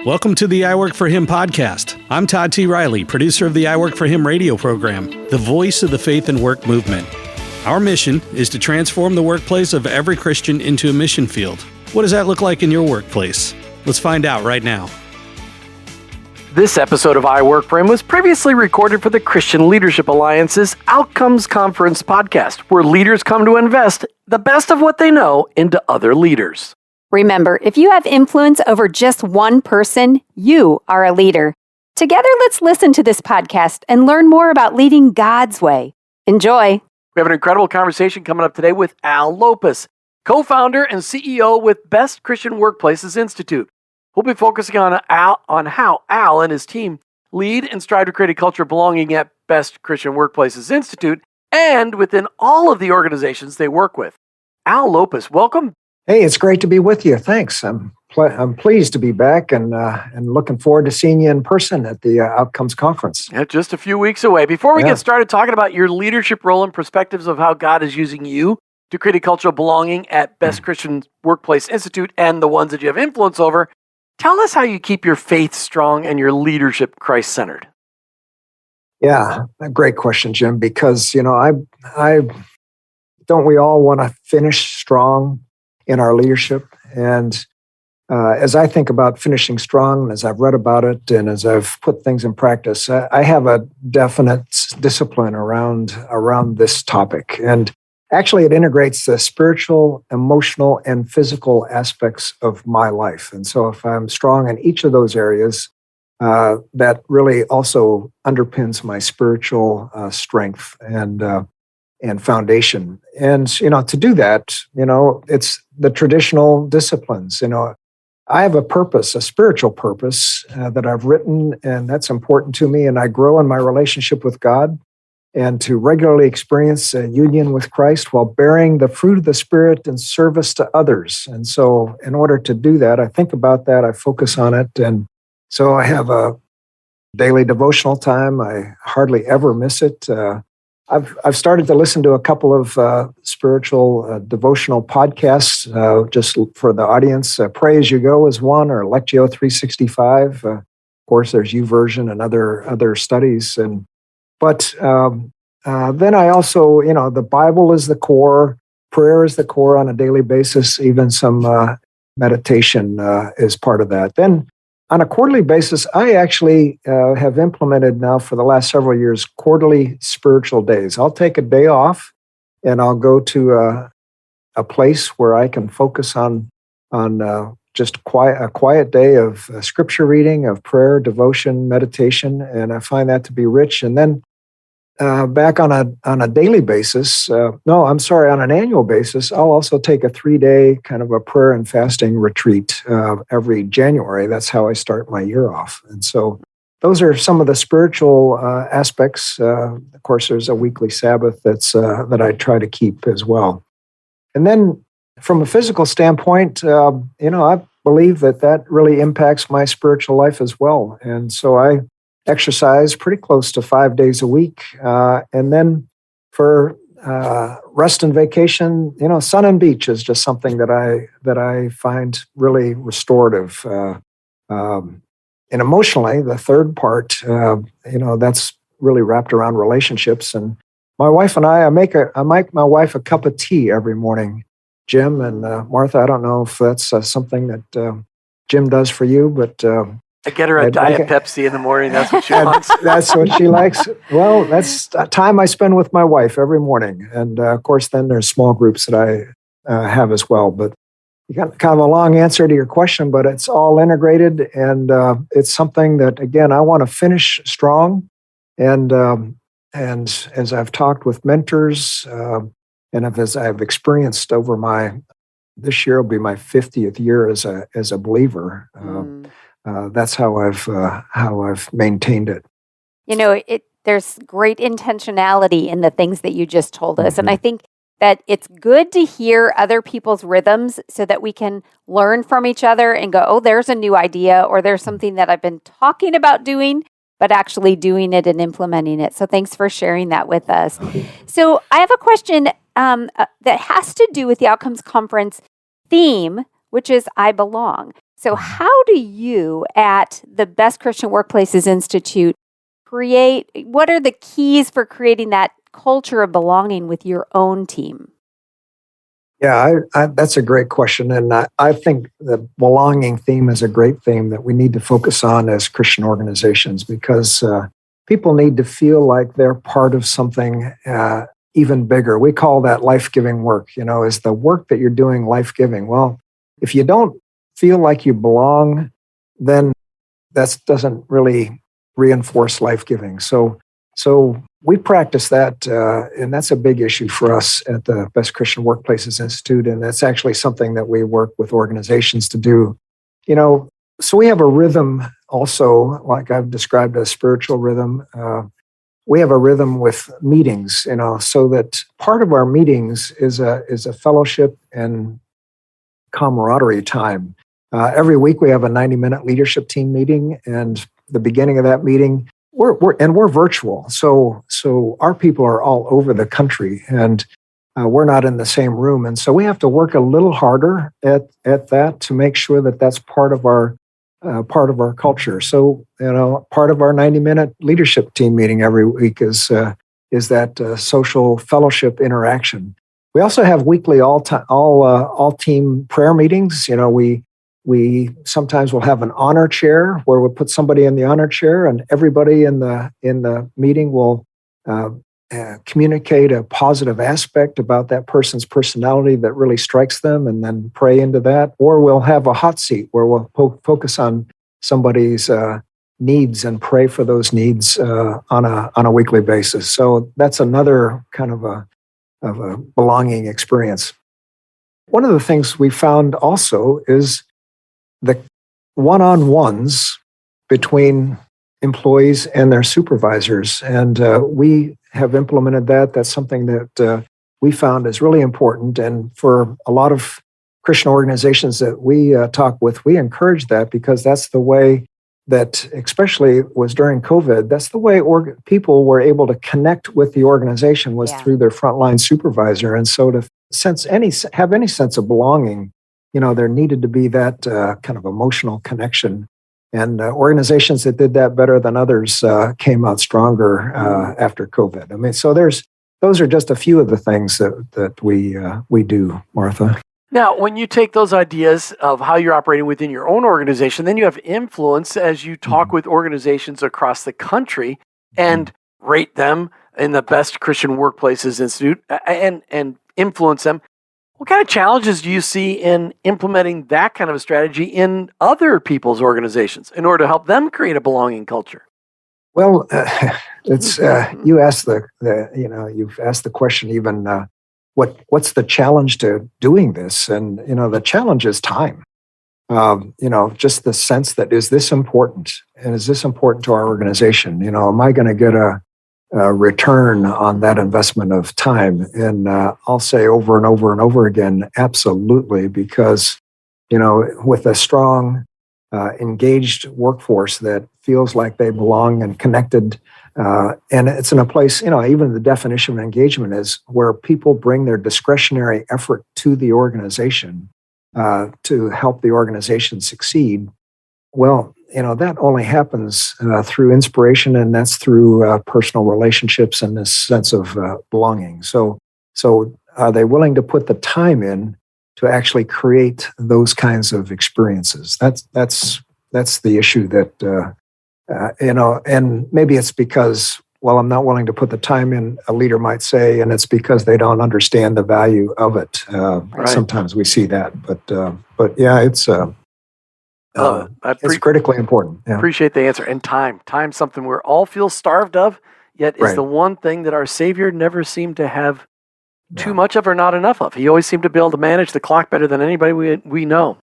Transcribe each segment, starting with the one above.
Welcome to the I Work for Him podcast. I'm Todd T. Riley, producer of the I Work for Him radio program, the voice of the faith and work movement. Our mission is to transform the workplace of every Christian into a mission field. What does that look like in your workplace? Let's find out right now. This episode of I Work for Him was previously recorded for the Christian Leadership Alliance's Outcomes Conference podcast, where leaders come to invest the best of what they know into other leaders. Remember, if you have influence over just one person, you are a leader. Together, let's listen to this podcast and learn more about leading God's way. Enjoy. We have an incredible conversation coming up today with Al Lopus, co-founder and CEO with Best Christian Workplaces Institute. We'll be focusing on how Al and his team lead and strive to create a culture of belonging at Best Christian Workplaces Institute and within all of the organizations they work with. Al Lopus, welcome. Hey, it's great to be with you. Thanks. I'm pleased to be back and looking forward to seeing you in person at the Outcomes Conference. Yeah, just a few weeks away. Before we get started talking about your leadership role and perspectives of how God is using you to create a culture of belonging at Best Christian Workplace Institute and the ones that you have influence over, tell us how you keep your faith strong and your leadership Christ-centered. Yeah, a great question, Jim, because, I don't we all want to finish strong in our leadership? And as I think about finishing strong, as I've read about it, and as I've put things in practice, I have a definite discipline around this topic. And actually, it integrates the spiritual, emotional, and physical aspects of my life. And so if I'm strong in each of those areas, that really also underpins my spiritual strength and foundation. And, to do that, it's the traditional disciplines. I have a purpose, a spiritual purpose that I've written, and that's important to me. And I grow in my relationship with God and to regularly experience a union with Christ while bearing the fruit of the Spirit in service to others. And so in order to do that, I think about that, I focus on it. And so I have a daily devotional time. I hardly ever miss it. I've started to listen to a couple of spiritual devotional podcasts just for the audience. Pray As You Go is one, or Lectio 365. Of course, there's YouVersion and other studies. But then I also, the Bible is the core, prayer is the core on a daily basis. Even some meditation is part of that. Then on a quarterly basis, I actually have implemented now for the last several years quarterly spiritual days. I'll take a day off and I'll go to a place where I can focus on just a quiet day of scripture reading, of prayer, devotion, meditation, and I find that to be rich. And then back on a daily basis, on an annual basis, I'll also take a 3-day kind of a prayer and fasting retreat every January. That's how I start my year off. And so those are some of the spiritual aspects. Of course, there's a weekly Sabbath that I try to keep as well. And then from a physical standpoint, I believe that really impacts my spiritual life as well. And so I exercise pretty close to 5 days a week. And then for rest and vacation, sun and beach is just something that I find really restorative. And emotionally, the third part, that's really wrapped around relationships. And my wife and I make my wife a cup of tea every morning, Jim. And Martha, I don't know if that's something that Jim does for you, but I get her a Diet Pepsi in the morning. That's what she wants. That's what she likes. Well, that's time I spend with my wife every morning. And of course, then there's small groups that I have as well. But you got kind of a long answer to your question, but it's all integrated. And it's something that, again, I want to finish strong. And as I've talked with mentors and as I've experienced over this year will be my 50th year as a believer. That's how I've maintained it. There's great intentionality in the things that you just told us. And I think that it's good to hear other people's rhythms so that we can learn from each other and go, oh, there's a new idea, or there's something that I've been talking about doing, but actually doing it and implementing it. So thanks for sharing that with us. So I have a question that has to do with the Outcomes Conference theme, which is I belong. So how do you at the Best Christian Workplaces Institute what are the keys for creating that culture of belonging with your own team? Yeah, that's a great question. And I think the belonging theme is a great theme that we need to focus on as Christian organizations, because people need to feel like they're part of something even bigger. We call that life-giving work. Is the work that you're doing life-giving? Well, if you don't feel like you belong, then that doesn't really reinforce life-giving. So we practice that, and that's a big issue for us at the Best Christian Workplaces Institute, and that's actually something that we work with organizations to do. So we have a rhythm also, like I've described a spiritual rhythm. We have a rhythm with meetings, so that part of our meetings is a fellowship and camaraderie time. Every week we have a 90-minute leadership team meeting, and the beginning of that meeting, we're virtual. So our people are all over the country, and we're not in the same room. And so we have to work a little harder at that to make sure that that's part of our culture. So, part of our 90-minute leadership team meeting every week is that social fellowship interaction. We also have weekly all team prayer meetings. We sometimes will have an honor chair where we'll put somebody in the honor chair, and everybody in the meeting will communicate a positive aspect about that person's personality that really strikes them, and then pray into that. Or we'll have a hot seat where we'll focus on somebody's needs and pray for those needs on a weekly basis. So that's another kind of a belonging experience. One of the things we found also is the one-on-ones between employees and their supervisors. And we have implemented that. That's something that we found is really important. And for a lot of Christian organizations that we talk with, we encourage that, because that's the way that, especially was during COVID, that's the way people were able to connect with the organization was through their frontline supervisor. And so to have any sense of belonging, there needed to be that kind of emotional connection. And organizations that did that better than others came out stronger after COVID. I mean, so those are just a few of the things that we do, Martha. Now, when you take those ideas of how you're operating within your own organization, then you have influence as you talk with organizations across the country and rate them in the Best Christian Workplaces Institute and influence them. What kind of challenges do you see in implementing that kind of a strategy in other people's organizations in order to help them create a belonging culture? Well, it's you asked you've asked the question even. What's the challenge to doing this? And the challenge is time. Just the sense that, is this important, and is this important to our organization? Am I going to get a return on that investment of time? And I'll say over and over and over again, absolutely, because with a strong, engaged workforce that feels like they belong and connected. And it's in a place, even the definition of engagement is where people bring their discretionary effort to the organization to help the organization succeed. Well, that only happens through inspiration, and that's through personal relationships and this sense of belonging. So are they willing to put the time in to actually create those kinds of experiences? That's the issue that. And maybe it's because, I'm not willing to put the time in, a leader might say, and it's because they don't understand the value of it. Right. Sometimes we see that, but yeah, it's critically important. Yeah. Appreciate the answer. And time's something we all feel starved of, yet is the one thing that our Savior never seemed to have too much of or not enough of. He always seemed to be able to manage the clock better than anybody we know.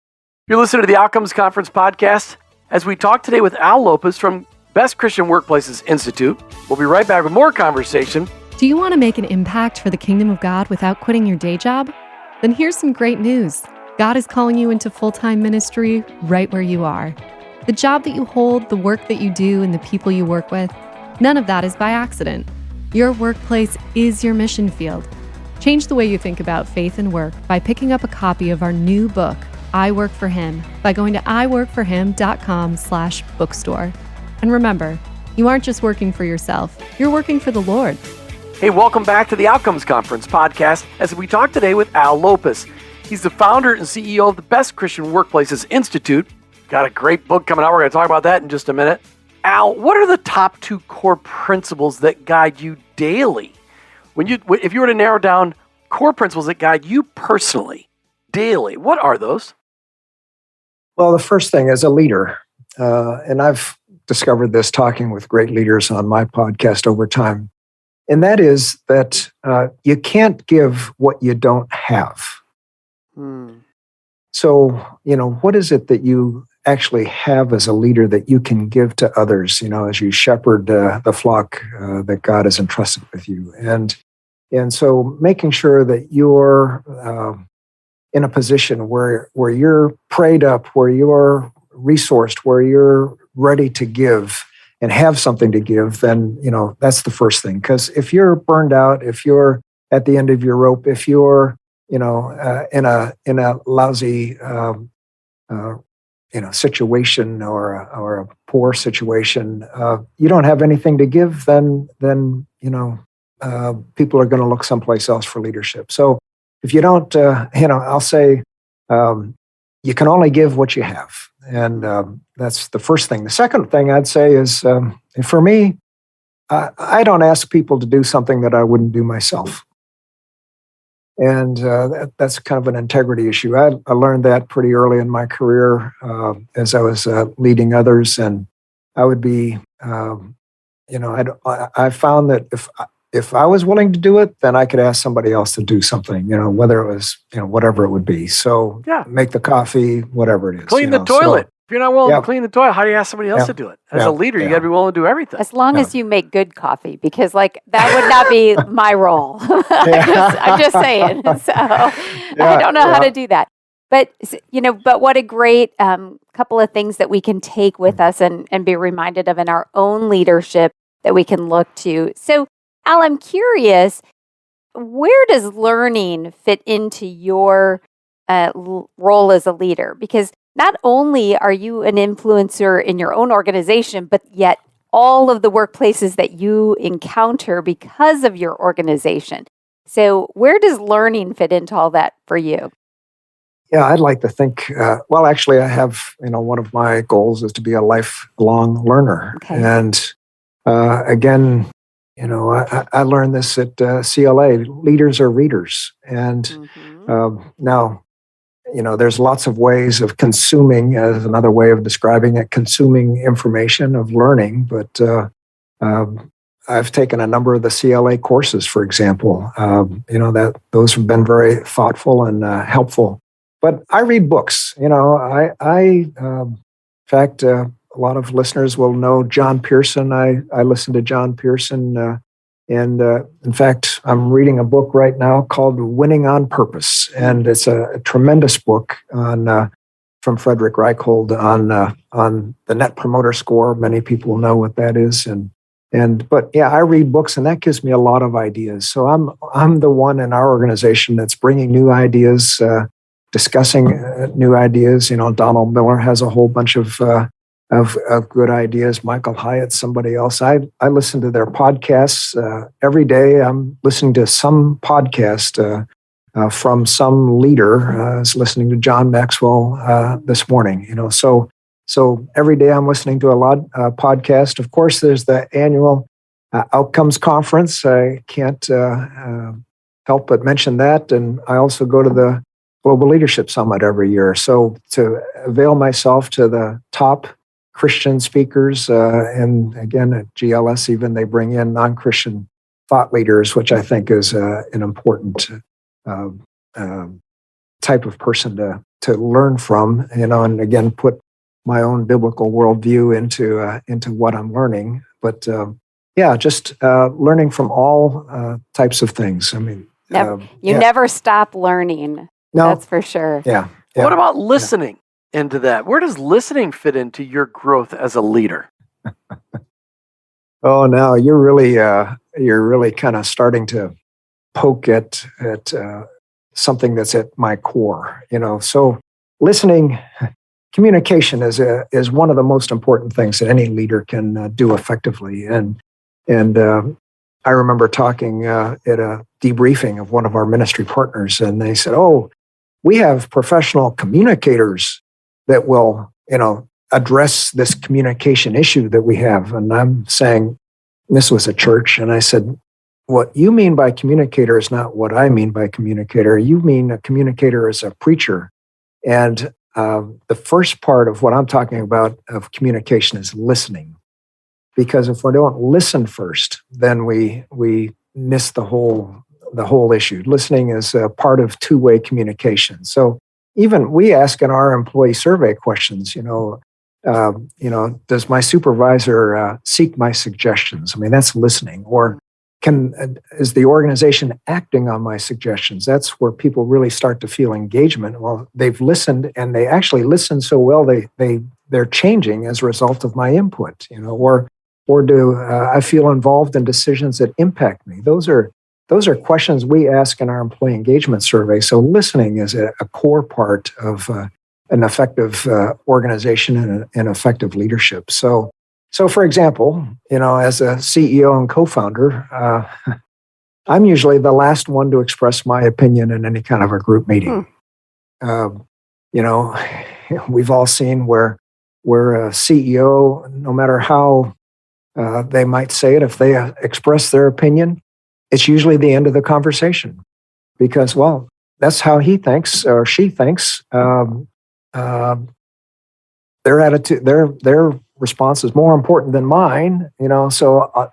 You're listening to the Outcomes Conference podcast. As we talk today with Al Lopus from Best Christian Workplaces Institute, we'll be right back with more conversation. Do you want to make an impact for the kingdom of God without quitting your day job? Then here's some great news. God is calling you into full-time ministry right where you are. The job that you hold, the work that you do, and the people you work with, none of that is by accident. Your workplace is your mission field. Change the way you think about faith and work by picking up a copy of our new book, I Work for Him by going to iworkforhim.com/bookstore. And remember, you aren't just working for yourself, you're working for the Lord. Hey, welcome back to the Outcomes Conference podcast as we talk today with Al Lopus. He's the founder and CEO of the Best Christian Workplaces Institute. Got a great book coming out. We're going to talk about that in just a minute. Al, what are the top 2 core principles that guide you daily? If you were to narrow down core principles that guide you personally, daily, what are those? Well, the first thing as a leader, and I've discovered this talking with great leaders on my podcast over time, and that is that you can't give what you don't have. So, what is it that you actually have as a leader that you can give to others, as you shepherd the flock that God has entrusted with you? And so making sure that you're in a position where you're prayed up, where you're resourced, where you're ready to give and have something to give, then, that's the first thing. Because if you're burned out, if you're at the end of your rope, if you're, in a lousy, situation or a poor situation, you don't have anything to give, then people are going to look someplace else for leadership. So if you don't, I'll say you can only give what you have. And that's the first thing. The second thing I'd say is, for me, I don't ask people to do something that I wouldn't do myself. And that's kind of an integrity issue. I learned that pretty early in my career as I was leading others. And I would be, I found that if I was willing to do it, then I could ask somebody else to do something, whether it was, whatever it would be. So make the coffee, whatever it is. Clean the toilet. If you're not willing to clean the toilet, how do you ask somebody else to do it? As a leader, you got to be willing to do everything. As long as you make good coffee, because that would not be my role. I'm just saying. So I don't know how to do that. But, but what a great couple of things that we can take with us and be reminded of in our own leadership that we can look to. So, Al, I'm curious, where does learning fit into your role as a leader? Because not only are you an influencer in your own organization, but yet all of the workplaces that you encounter because of your organization. So where does learning fit into all that for you? Yeah, I'd like to think, actually I have, one of my goals is to be a lifelong learner. Okay. And again, I learned this at CLA, leaders are readers. And now, there's lots of ways of consuming, as another way of describing it, consuming information, of learning. But I've taken a number of the CLA courses, for example. Those have been very thoughtful and helpful. But I read books. In fact, a lot of listeners will know John Pearson. I listen to John Pearson. And in fact, I'm reading a book right now called Winning on Purpose. And it's a tremendous book from Frederick Reichhold on the Net Promoter Score. Many people know what that is. But I read books, and that gives me a lot of ideas. So I'm the one in our organization that's bringing new ideas, discussing new ideas. Donald Miller has a whole bunch of good ideas. Michael Hyatt, somebody else. I listen to their podcasts every day. I'm listening to some podcast from some leader. I was listening to John Maxwell this morning. So every day I'm listening to a podcast. Of course, there's the annual Outcomes Conference. I can't help but mention that. And I also go to the Global Leadership Summit every year. So to avail myself to the top Christian speakers, and again, at GLS, even they bring in non-Christian thought leaders, which I think is an important type of person to learn from, and again, put my own biblical worldview into what I'm learning. But just learning from all types of things. I mean, never stop learning. No, that's for sure. Yeah. What about listening into that? Where does listening fit into your growth as a leader? Oh, now you're really kind of starting to poke at something that's at my core. So listening, communication is one of the most important things that any leader can do effectively. And I remember talking at a debriefing of one of our ministry partners, and they said, "Oh, we have professional communicators that will, address this communication issue that we have." And I'm saying, this was a church, and I said, "What you mean by communicator is not what I mean by communicator. You mean a communicator is a preacher." And the first part of what I'm talking about of communication is listening. Because if we don't listen first, then we miss the whole issue. Listening is a part of two-way communication. So even we ask in our employee survey questions, does my supervisor seek my suggestions? I mean, that's listening. Or is the organization acting on my suggestions? That's where people really start to feel engagement. Well, they've listened, and they actually listen so well they're changing as a result of my input. Or do I feel involved in decisions that impact me? Those are questions we ask in our employee engagement survey. So listening is a core part of an effective organization and effective leadership. So for example, as a CEO and co-founder, I'm usually the last one to express my opinion in any kind of a group meeting. We've all seen where a CEO, no matter how they might say it, if they express their opinion, it's usually the end of the conversation because, well, that's how he thinks or she thinks. Their attitude, their response is more important than mine, so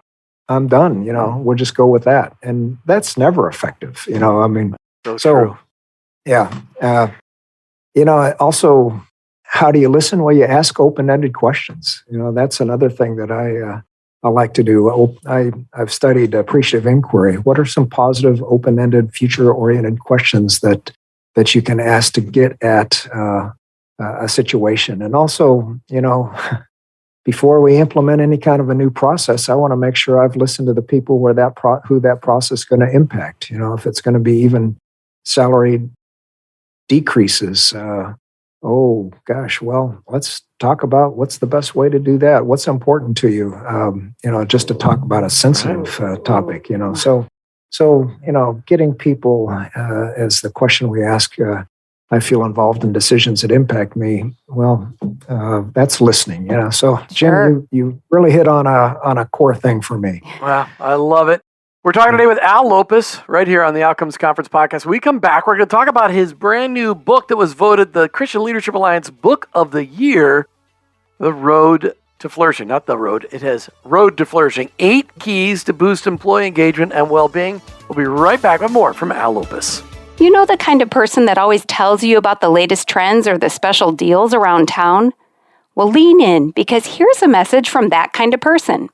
I'm done, we'll just go with that. And that's never effective, True. Yeah. Also, how do you listen? Well, you ask open-ended questions. That's another thing that I like to do. I've studied appreciative inquiry. What are some positive, open-ended, future-oriented questions that you can ask to get at a situation? And also, before we implement any kind of a new process, I want to make sure I've listened to the people who that process is going to impact. If it's going to be even salary decreases. Oh gosh, well, let's talk about what's the best way to do that. What's important to you? Just to talk about a sensitive topic. So getting people as the question we ask. I feel involved in decisions that impact me. Well, that's listening. So Jim, Sure. you really hit on a core thing for me. Wow, I love it. We're talking today with Al Lopus right here on the Outcomes Conference podcast. When we come back, we're going to talk about his brand new book that was voted the Christian Leadership Alliance Book of the Year, The Road to Flourishing. Not The Road, it has Road to Flourishing. 8 keys to boost employee engagement and well-being. We'll be right back with more from Al Lopus. You know the kind of person that always tells you about the latest trends or the special deals around town? Well, lean in, because here's a message from that kind of person.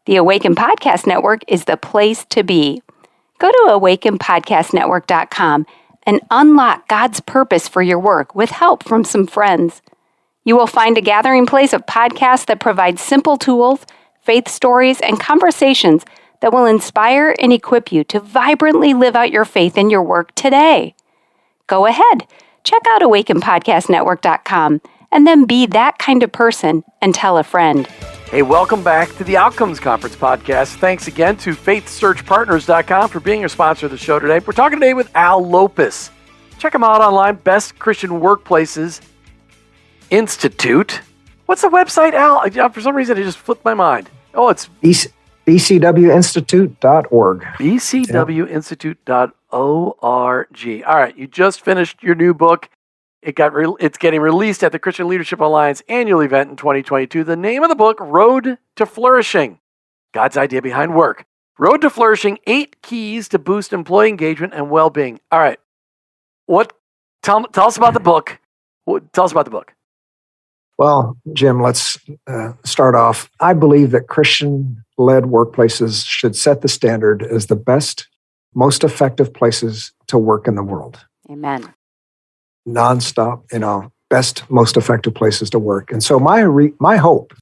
The Awaken Podcast Network is the place to be. Go to awakenpodcastnetwork.com and unlock God's purpose for your work with help from some friends. You will find a gathering place of podcasts that provide simple tools, faith stories, and conversations that will inspire and equip you to vibrantly live out your faith in your work today. Go ahead, check out awakenpodcastnetwork.com and then be that kind of person and tell a friend. Hey, welcome back to the Outcomes Conference podcast. Thanks again to faithsearchpartners.com for being your sponsor of the show today. We're talking today with Al Lopus. Check him out online, Best Christian Workplaces Institute. What's the website, Al? For some reason, it just flipped my mind. Oh, it's bcwinstitute.org. bcwinstitute.org. All right, you just finished your new book. It's getting released at the Christian Leadership Alliance annual event in 2022. The name of the book, Road to Flourishing, God's Idea Behind Work. Road to Flourishing, 8 keys to boost employee engagement and well-being. All right, tell us about the book. Tell us about the book. Well, Jim, let's start off. I believe that Christian-led workplaces should set the standard as the best, most effective places to work in the world. Amen. Nonstop, best, most effective places to work. And so my hope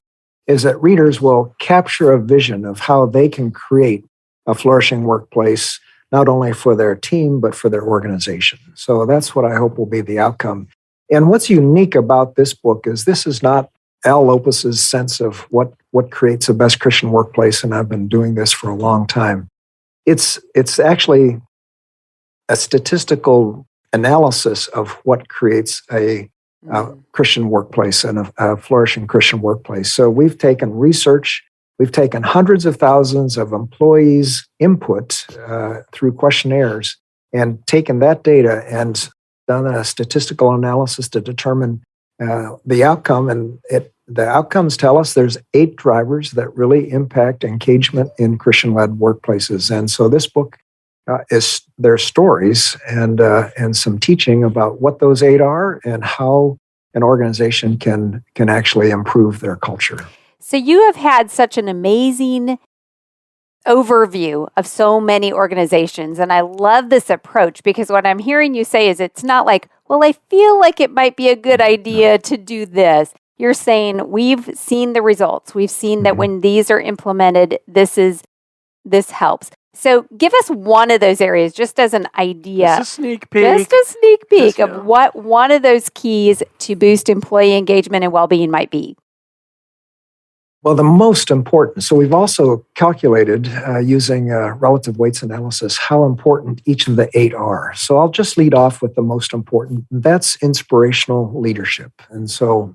is that readers will capture a vision of how they can create a flourishing workplace, not only for their team, but for their organization. So that's what I hope will be the outcome. And what's unique about this book is this is not Al Lopus's sense of what creates the best Christian workplace, and I've been doing this for a long time. It's actually a statistical analysis of what creates a Christian workplace and a flourishing Christian workplace. So we've taken research, we've taken hundreds of thousands of employees' input through questionnaires and taken that data and done a statistical analysis to determine the outcome. And the outcomes tell us there's 8 drivers that really impact engagement in Christian-led workplaces. And so this book is their stories and some teaching about what those 8 are and how an organization can actually improve their culture. So you have had such an amazing overview of so many organizations, and I love this approach because what I'm hearing you say is it's not like, well, I feel like it might be a good idea to do this. You're saying we've seen the results. We've seen that when these are implemented, this helps. So give us one of those areas just as an idea. Just a sneak peek. Just a sneak peek of what one of those keys to boost employee engagement and well-being might be. Well, the most important, so we've also calculated using relative weights analysis how important each of the 8 are. So I'll just lead off with the most important. That's inspirational leadership. And so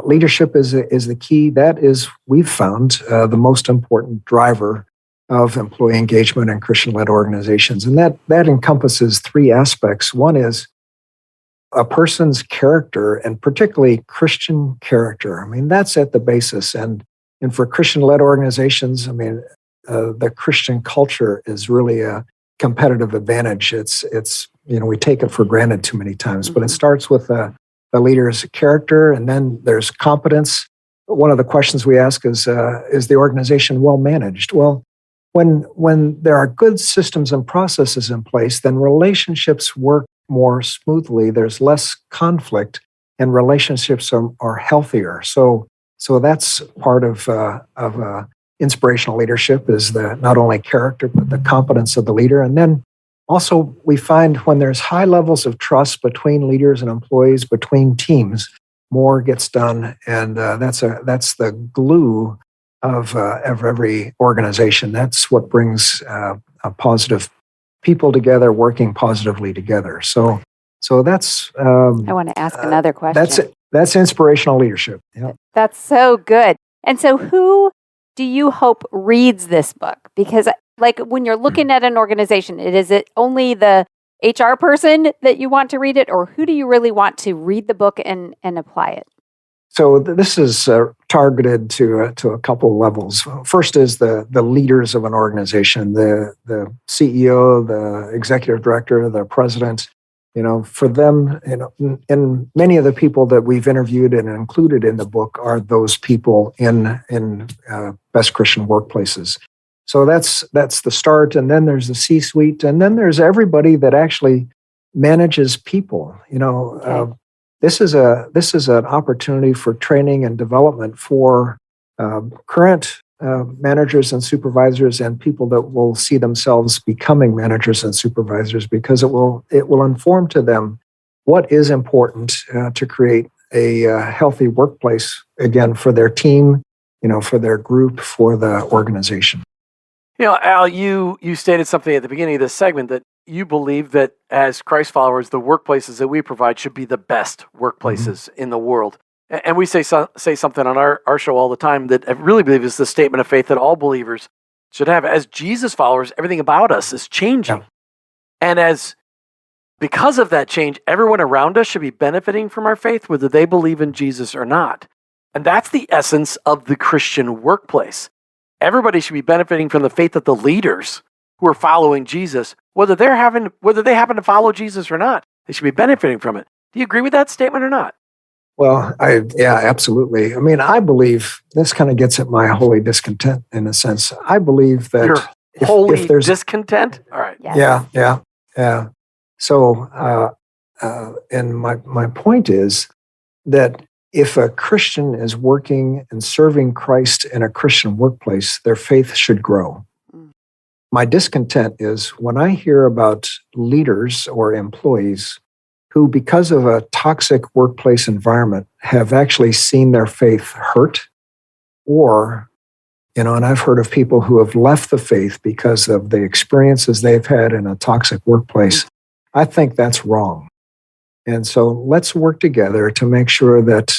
leadership is the key. That is, we've found, the most important driver of employee engagement in Christian-led organizations. And that encompasses 3 aspects. One is a person's character, and particularly Christian character. I mean, that's at the basis. And for Christian-led organizations, I mean, the Christian culture is really a competitive advantage. It's we take it for granted too many times, but it starts with the leader's character, and then there's competence. One of the questions we ask is the organization well managed? Well, when there are good systems and processes in place, then relationships work more smoothly. There's less conflict, and relationships are healthier. So that's part of inspirational leadership is not only character but the competence of the leader. And then also we find when there's high levels of trust between leaders and employees, between teams, more gets done, and that's the glue of every organization. That's what brings a positive people together, working positively together. So that's. I want to ask another question. That's inspirational leadership. Yep. That's so good. And so, who do you hope reads this book? Because, like, when you're looking at an organization, is it only the HR person that you want to read it, or who do you really want to read the book and apply it? So this is targeted to a couple of levels. First is the leaders of an organization, the CEO, the executive director, the president. For them, and many of the people that we've interviewed and included in the book are those people in best Christian workplaces. So that's the start, and then there's the C-suite, and then there's everybody that actually manages people. This is an opportunity for training and development for current managers and supervisors and people that will see themselves becoming managers and supervisors, because it will inform to them what is important to create a healthy workplace, again, for their team, for their group, for the organization. Al, you stated something at the beginning of this segment that you believe that as Christ followers, the workplaces that we provide should be the best workplaces in the world. And we say something on our show all the time that I really believe is the statement of faith that all believers should have. As Jesus followers, everything about us is changing. Yeah. And because of that change, everyone around us should be benefiting from our faith, whether they believe in Jesus or not. And that's the essence of the Christian workplace. Everybody should be benefiting from the faith of the leaders who are following Jesus, whether they happen to follow Jesus or not. They should be benefiting from it. Do you agree with that statement or not? Well, yeah, absolutely. I mean, I believe this kind of gets at my holy discontent in a sense. I believe that if there's discontent. All right. Yes. Yeah. So, and my point is that if a Christian is working and serving Christ in a Christian workplace, their faith should grow. My discontent is when I hear about leaders or employees who, because of a toxic workplace environment, have actually seen their faith hurt, or, and I've heard of people who have left the faith because of the experiences they've had in a toxic workplace. I think that's wrong. And so let's work together to make sure that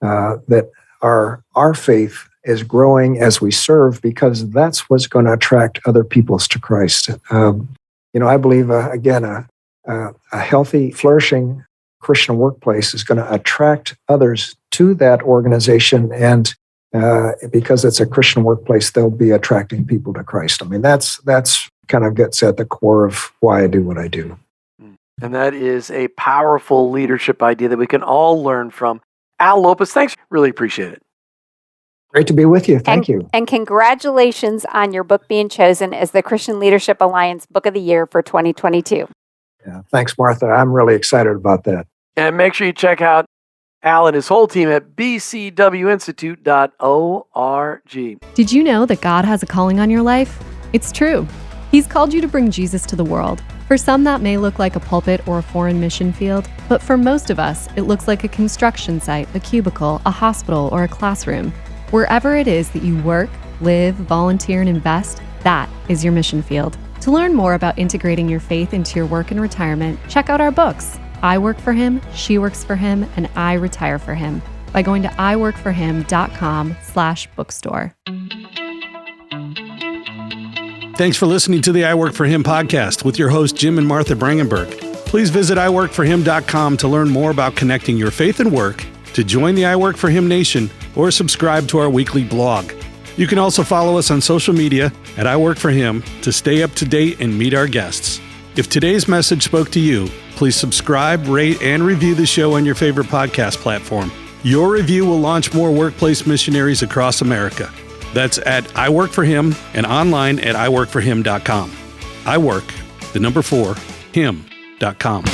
that our faith is growing as we serve, because that's what's going to attract other peoples to Christ. I believe, again, a healthy, flourishing Christian workplace is going to attract others to that organization, and because it's a Christian workplace, they'll be attracting people to Christ. I mean, that's kind of gets at the core of why I do what I do. And that is a powerful leadership idea that we can all learn from. Al Lopus, thanks. Really appreciate it. Great to be with you. Thank you. And congratulations on your book being chosen as the Christian Leadership Alliance Book of the Year for 2022. Yeah, thanks, Martha. I'm really excited about that. And make sure you check out Al and his whole team at bcwinstitute.org. Did you know that God has a calling on your life? It's true. He's called you to bring Jesus to the world. For some, that may look like a pulpit or a foreign mission field, but for most of us, it looks like a construction site, a cubicle, a hospital, or a classroom. Wherever it is that you work, live, volunteer, and invest, that is your mission field. To learn more about integrating your faith into your work and retirement, check out our books, I Work for Him, She Works for Him, and I Retire for Him, by going to iworkforhim.com/bookstore. Thanks for listening to the I Work for Him podcast with your host, Jim and Martha Brangenberg. Please visit iworkforhim.com to learn more about connecting your faith and work, to join the I Work for Him Nation, or subscribe to our weekly blog. You can also follow us on social media at I Work for Him to stay up to date and meet our guests. If today's message spoke to you, please subscribe, rate, and review the show on your favorite podcast platform. Your review will launch more workplace missionaries across America. That's at I Work for Him and online at iworkforhim.com. I work, the number 4, him.com.